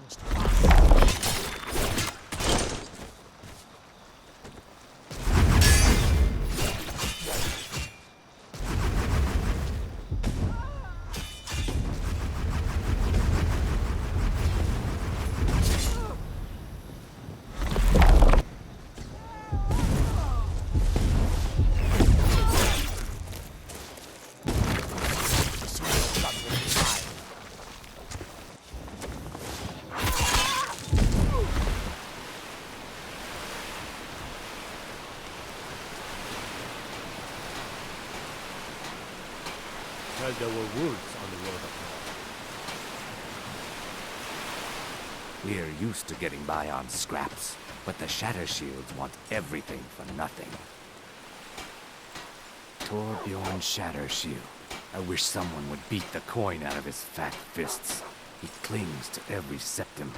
belongs to us. There were wolves on the road up there. We're used to getting by on scraps, but the Shatter Shields want everything for nothing. Torbjorn Shatter Shield. I wish someone would beat the coin out of his fat fists. He clings to every septim.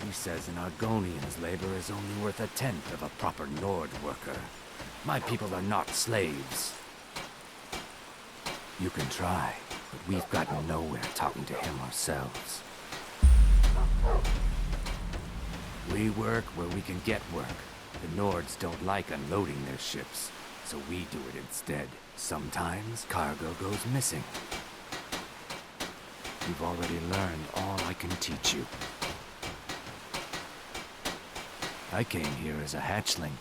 He says an Argonian's labor is only worth a tenth of a proper Nord worker. My people are not slaves. You can try, but we've gotten nowhere talking to him ourselves. We work where we can get work. The Nords don't like unloading their ships, so we do it instead. Sometimes cargo goes missing. You've already learned all I can teach you. I came here as a hatchling.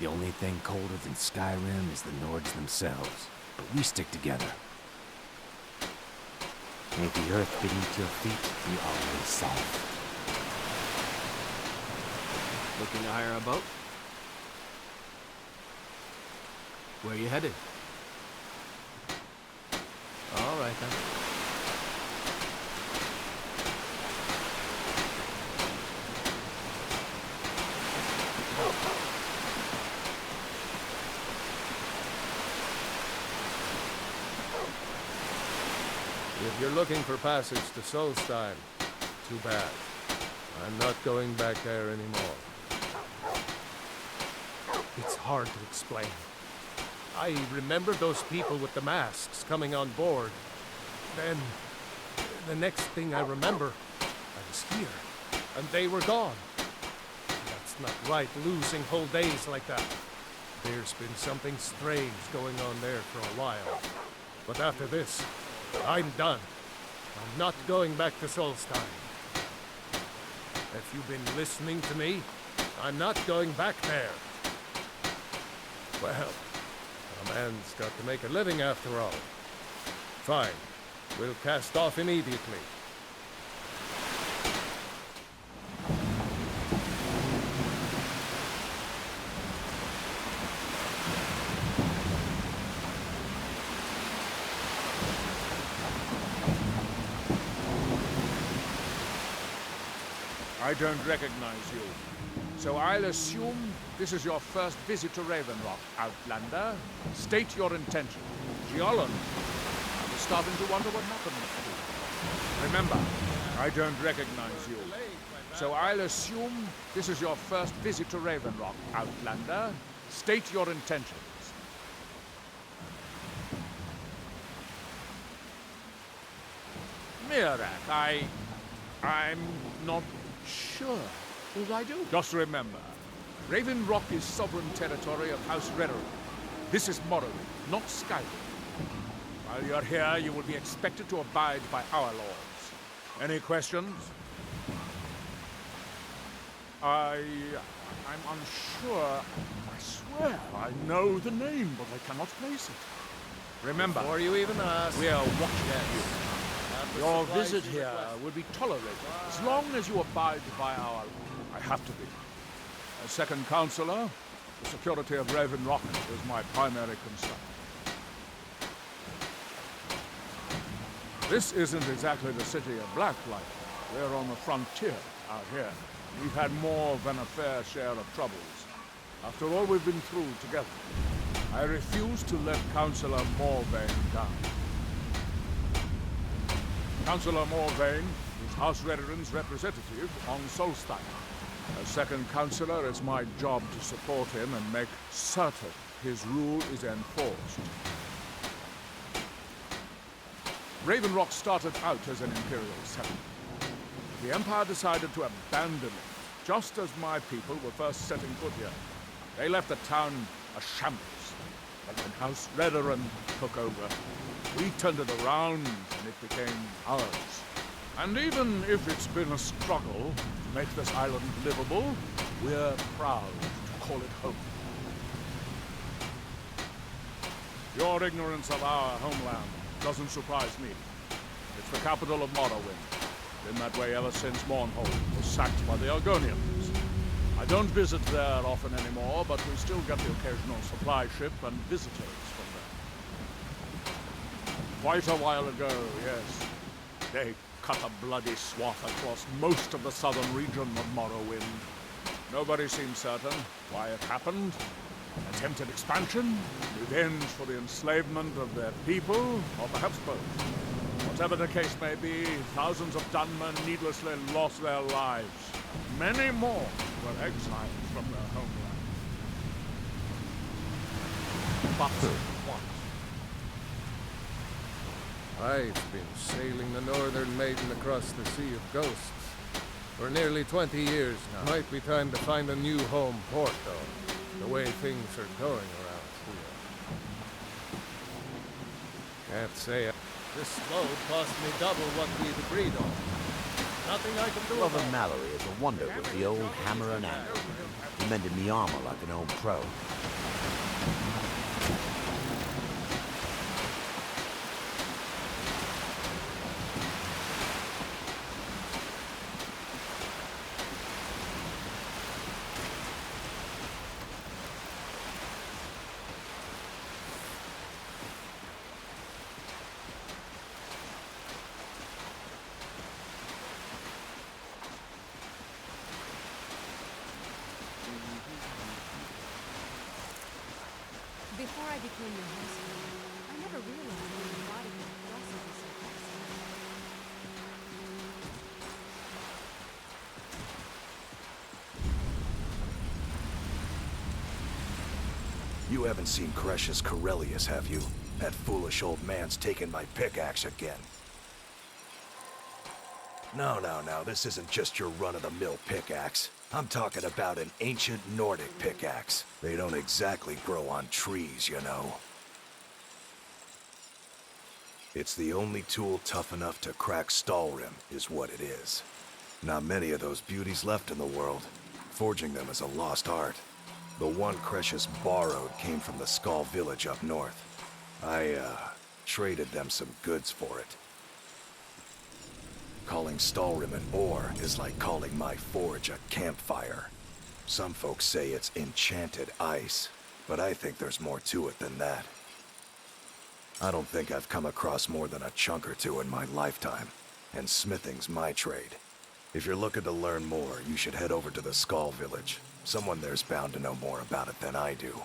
The only thing colder than Skyrim is the Nords themselves, but we stick together. May the earth beneath your feet be always soft. Looking to hire a boat? Where are you headed? All right then. If you're looking for passage to Solstheim, too bad. I'm not going back there anymore. It's hard to explain. I remember those people with the masks coming on board. Then, the next thing I remember, I was here, and they were gone. That's not right, losing whole days like that. There's been something strange going on there for a while. But after this, I'm done. I'm not going back to Solstheim. If you've been listening to me, I'm not going back there. Well, a man's got to make a living after all. Fine. We'll cast off immediately. I don't recognize you. So I'll assume this is your first visit to Ravenrock, Outlander. State your intention. Giolon, I was starting to wonder what happened to you. Remember, I don't recognize you. So I'll assume this is your first visit to Ravenrock, Outlander. State your intentions. Miraak, I'm not sure. What I do? Just remember, Ravenrock is sovereign territory of House Redderin. This is Morrowind, not Skyrim. While you're here, you will be expected to abide by our laws. Any questions? I'm unsure. I swear I know the name, but I cannot place it. Remember, Before you even ask, we are watching you. Your visit here will be tolerated as long as you abide by our... I have to be. As second counselor, the security of Ravenrock is my primary concern. This isn't exactly the city of Blacklight. We're on the frontier out here. We've had more than a fair share of troubles. After all we've been through together, I refuse to let Councillor Morvain down. Councillor Morvain is House Redderin's representative on Solstheim. As second councillor, it's my job to support him and make certain his rule is enforced. Ravenrock started out as an Imperial settlement. The Empire decided to abandon it, just as my people were first setting foot here. They left the town a shambles. But when House Redoran took over, we turned it around and it became ours. And even if it's been a struggle to make this island livable, we're proud to call it home. Your ignorance of our homeland doesn't surprise me. It's the capital of Morrowind. Been that way ever since Mournhold was sacked by the Argonians. I don't visit there often anymore, but we still get the occasional supply ship and visitors from there. Quite a while ago, yes. They cut a bloody swath across most of the southern region of Morrowind. Nobody seems certain why it happened. Attempted expansion, revenge for the enslavement of their people, or perhaps both. Whatever the case may be, thousands of Dunmen needlessly lost their lives. Many more were exiled from their homeland. But what? I've been sailing the Northern Maiden across the Sea of Ghosts for nearly 20 years now. Might be time to find a new home port, though, the way things are going around here. Can't say this load cost me double what we'd agreed on. Nothing I can do about Brother Mallory is a wonder with the old hammer and anvil. He mended me armor like an old pro. Before I became your husband, I never realized that your body could blossom so fast. You haven't seen Cresius Corellius, have you? That foolish old man's taken my pickaxe again. No, this isn't just your run-of-the-mill pickaxe. I'm talking about an ancient Nordic pickaxe. They don't exactly grow on trees, you know. It's the only tool tough enough to crack Stalrim, is what it is. Not many of those beauties left in the world. Forging them is a lost art. The one Cresius borrowed came from the Skull village up north. I, traded them some goods for it. Calling Stalrim an ore is like calling my forge a campfire. Some folks say it's enchanted ice, but I think there's more to it than that. I don't think I've come across more than a chunk or two in my lifetime, and smithing's my trade. If you're looking to learn more, you should head over to the Skull village. Someone there's bound to know more about it than I do.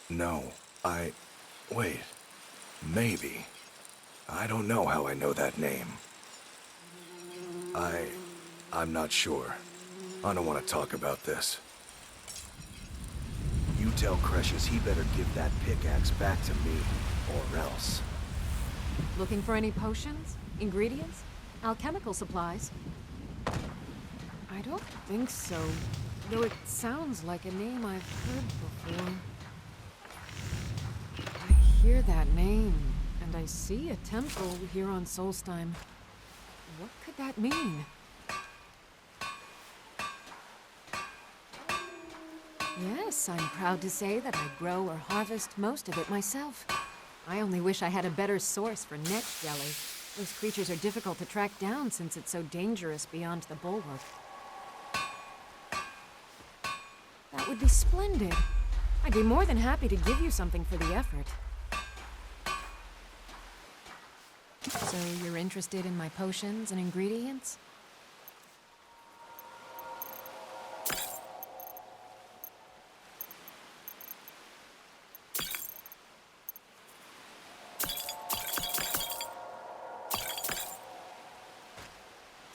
No, wait. Maybe. I don't know how I know that name. I'm not sure. I don't want to talk about this. You tell Cresius he better give that pickaxe back to me, or else. Looking for any potions? Ingredients? Alchemical supplies? I don't think so, though it sounds like a name I've heard before. I hear that name, and I see a temple here on Solstheim. What could that mean? Yes, I'm proud to say that I grow or harvest most of it myself. I only wish I had a better source for neck jelly. Those creatures are difficult to track down since it's so dangerous beyond the bulwark. That would be splendid. I'd be more than happy to give you something for the effort. So you're interested in my potions and ingredients?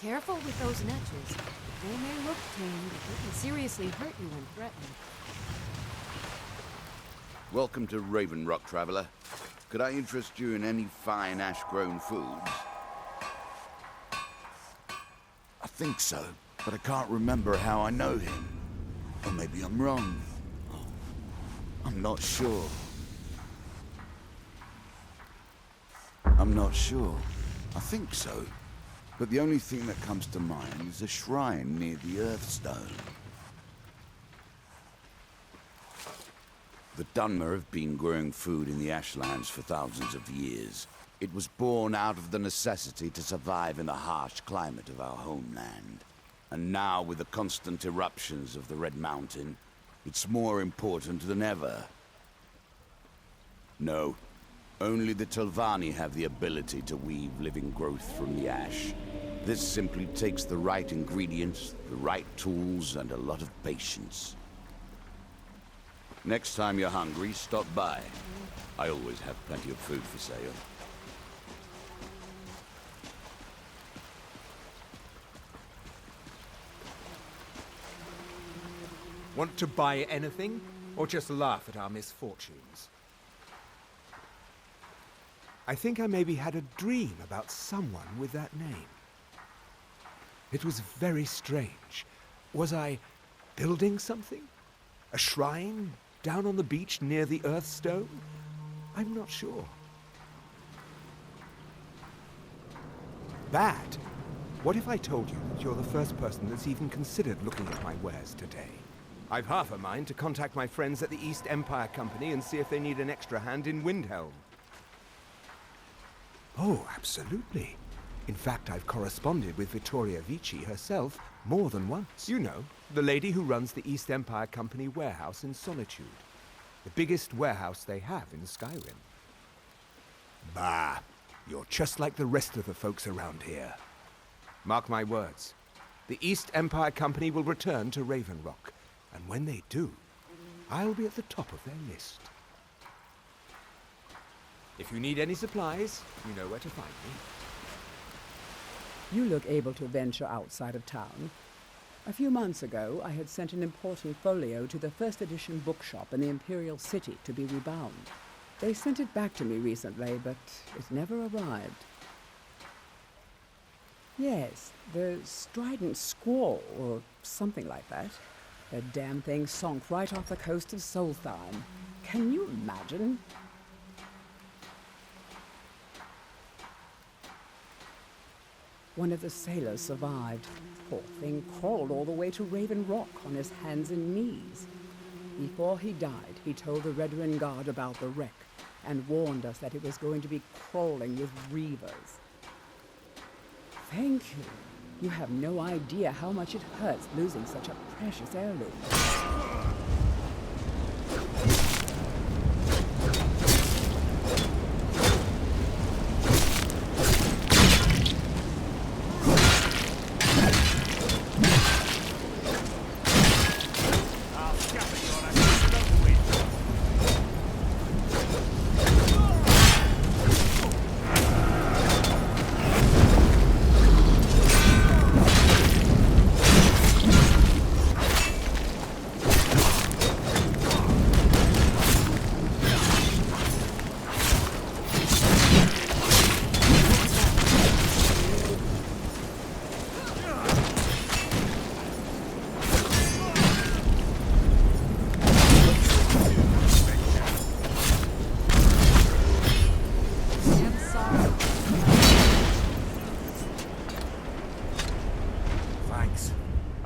Careful with those netches. They may look tame, but they can seriously hurt you when threatened. Welcome to Raven Rock, traveler. Could I interest you in any fine ash-grown foods? think so, but I can't remember how I know him. Or maybe I'm wrong. I'm not sure. I'm not sure. I think so. But the only thing that comes to mind is a shrine near the Earthstone. The Dunmer have been growing food in the Ashlands for thousands of years. It was born out of the necessity to survive in the harsh climate of our homeland. And now, with the constant eruptions of the Red Mountain, it's more important than ever. No, only the Telvanni have the ability to weave living growth from the ash. This simply takes the right ingredients, the right tools, and a lot of patience. Next time you're hungry, stop by. I always have plenty of food for sale. Want to buy anything, or just laugh at our misfortunes? I think I maybe had a dream about someone with that name. It was very strange. Was I building something? A shrine down on the beach near the Earthstone? I'm not sure. Bad. What if I told you that you're the first person that's even considered looking at my wares today? I've half a mind to contact my friends at the East Empire Company and see if they need an extra hand in Windhelm. Oh, absolutely. In fact, I've corresponded with Vittoria Vici herself more than once. You know, the lady who runs the East Empire Company warehouse in Solitude. The biggest warehouse they have in Skyrim. Bah, you're just like the rest of the folks around here. Mark my words. The East Empire Company will return to Raven Rock. And when they do, I'll be at the top of their list. If you need any supplies, you know where to find me. You look able to venture outside of town. A few months ago, I had sent an important folio to the first edition bookshop in the Imperial City to be rebound. They sent it back to me recently, but it never arrived. Yes, the Strident Squall, or something like that. The damn thing sunk right off the coast of Solstheim. Can you imagine? One of the sailors survived. Poor thing crawled all the way to Raven Rock on his hands and knees. Before he died, he told the Redrin Guard about the wreck and warned us that it was going to be crawling with reavers. Thank you. You have no idea how much it hurts losing such a precious heirloom.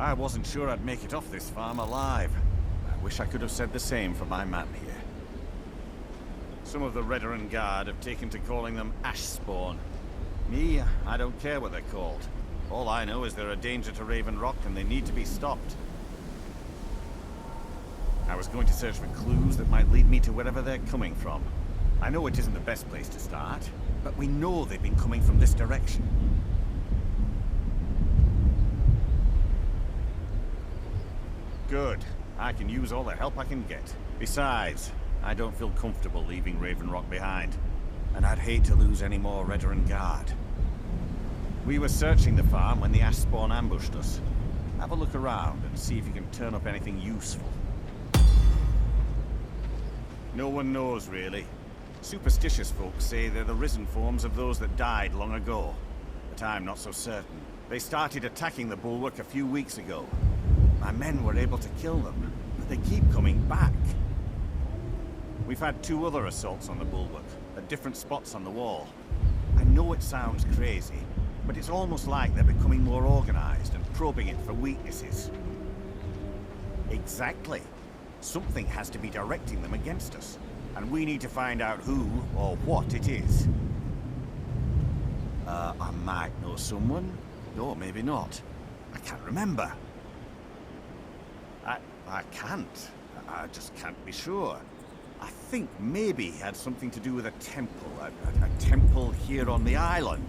I wasn't sure I'd make it off this farm alive. I wish I could have said the same for my man here. Some of the Redrin Guard have taken to calling them ash spawn. Me, I don't care what they're called. All I know is they're a danger to Raven Rock and they need to be stopped. I was going to search for clues that might lead me to wherever they're coming from. I know it isn't the best place to start, but we know they've been coming from this direction. Good. I can use all the help I can get. Besides, I don't feel comfortable leaving Raven Rock behind. And I'd hate to lose any more Redrin Guard. We were searching the farm when the ash spawn ambushed us. Have a look around and see if you can turn up anything useful. No one knows, really. Superstitious folks say they're the risen forms of those that died long ago. But I'm not so certain. They started attacking the bulwark a few weeks ago. My men were able to kill them, but they keep coming back. We've had 2 other assaults on the bulwark, at different spots on the wall. I know it sounds crazy, but it's almost like they're becoming more organized and probing it for weaknesses. Exactly. Something has to be directing them against us, and we need to find out who or what it is. I might know someone, or maybe not. I can't remember. I can't. I just can't be sure. I think maybe it had something to do with a temple. A temple here on the island.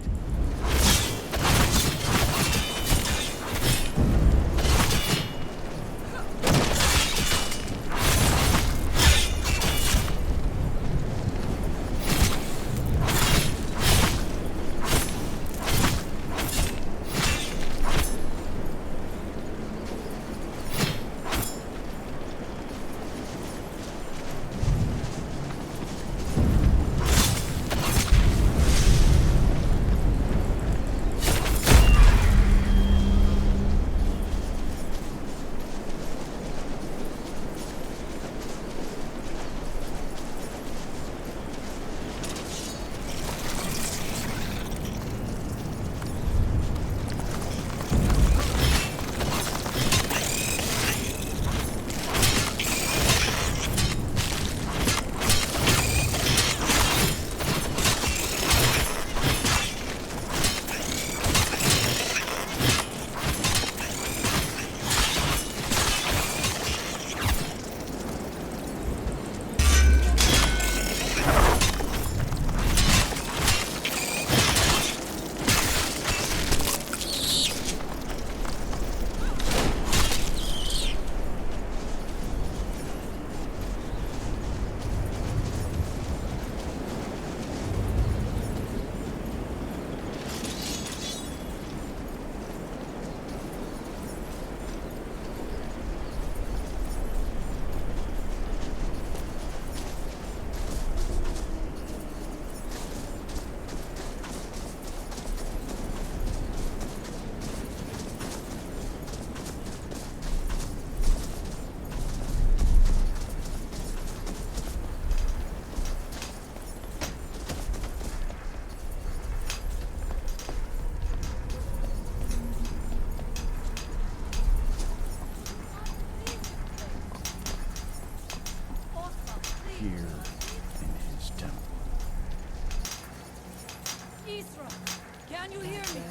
Can you hear me?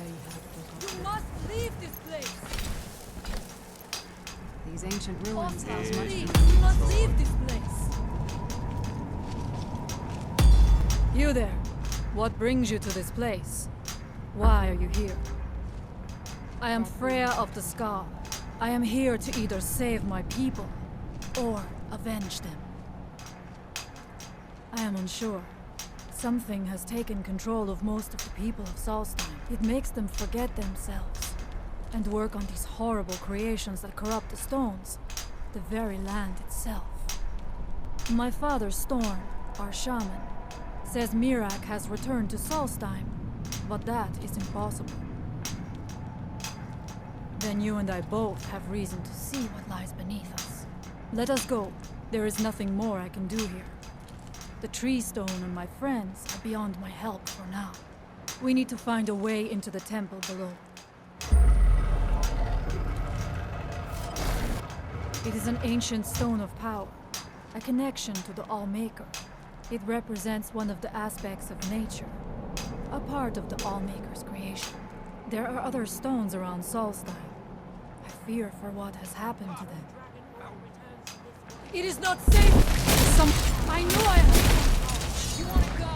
You must leave this place. These ancient ruins house much. You must leave this place. You there. What brings you to this place? Why are you here? I am Freya of the Scar. I am here to either save my people or avenge them. I am unsure. Something has taken control of most of the people of Solstheim. It makes them forget themselves and work on these horrible creations that corrupt the stones, the very land itself. My father, Storm, our shaman, says Miraak has returned to Solstheim, but that is impossible. Then you and I both have reason to see what lies beneath us. Let us go. There is nothing more I can do here. The tree stone and my friends are beyond my help for now. We need to find a way into the temple below. It is an ancient stone of power, a connection to the All-Maker. It represents one of the aspects of nature, a part of the All-Maker's creation. There are other stones around Solstheim. I fear for what has happened to them. It is not safe! I know I have... You wanna go?